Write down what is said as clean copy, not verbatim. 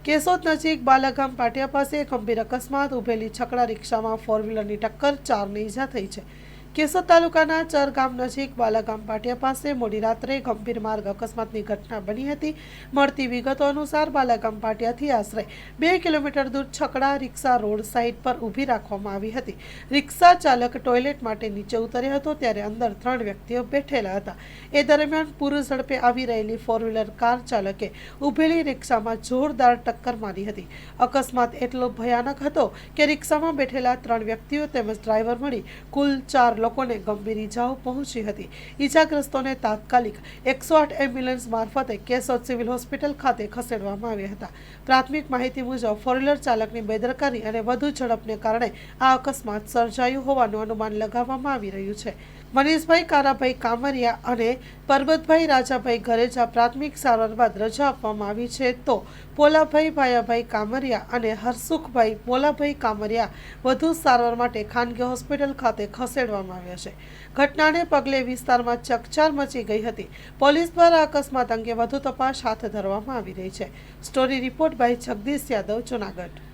કેશોદ નજીક બાલાગામ પાટિયા પાસે ગંભીર અકસ્માત, ઉભેલી છકડા રિક્ષામાં ફોર વ્હીલરની ટક્કર, 4ને ઈજા થઈ છે। કેશોદ તાલુકાના ચર ગામ નજીક બાલાગામ પાટિયા પાસે મોડી રાત્રે ગંભીર માર્ગ અકસ્માતની ઘટના બની હતી। મળતી વિગતો અનુસાર બાલાગામ પાટિયાથી આશરે 2 કિલોમીટર દૂર છકડા રિક્ષા રોડ સાઇડ પર ઊભી રાખવામાં આવી હતી। રિક્ષા ચાલક ટોયલેટ માટે નીચે ઉતર્યો હતો ત્યારે અંદર 3 વ્યક્તિઓ બેઠેલા હતા। એ દરમિયાન પૂર ઝડપે આવી રહેલી ફોર વ્હીલર કાર ચાલકે ઊભેલી રિક્ષામાં જોરદાર ટક્કર મારી હતી। અકસ્માત એટલો ભયાનક હતો કે રિક્ષામાં બેઠેલા 3 વ્યક્તિઓ તેમજ ડ્રાઈવર મળી કુલ 4 લોકોને ગંભીર ઈજાઓ પહોંચી હતી। ઈજાગ્રસ્તોને તાત્કાલિક 108 એમ્બ્યુલન્સ મારફતે કેશોદ સિવિલ હોસ્પિટલ ખાતે ખસેડવામાં આવ્યા હતા। પ્રાથમિક માહિતી મુજબ ફોર વ્હીલર ચાલકની બેદરકારી અને વધુ ઝડપને કારણે આ અકસ્માત સર્જાયું હોવાનું અનુમાન લગાવવામાં આવી રહ્યું છે। મનીષભાઈ કારાભાઈ કામરિયા અને પરબતભાઈ રાજાભાઈ ઘરેજા પ્રાથમિક સારવાર બાદ રજા આપવામાં આવી છે, તો પોલાભાઈ ભાયાભાઈ કામરિયા અને હરસુખભાઈ પોલાભાઈ કામરિયા વધુ સારવાર માટે ખાનગી હોસ્પિટલ ખાતે ખસેડવામાં આવ્યા છે। ઘટનાને પગલે વિસ્તારમાં ચકચાર મચી ગઈ હતી। પોલીસ દ્વારા અકસ્માત અંગે વધુ તપાસ હાથ ધરવામાં આવી રહી છે। Story report by Jagdish Yadav, Junagadh.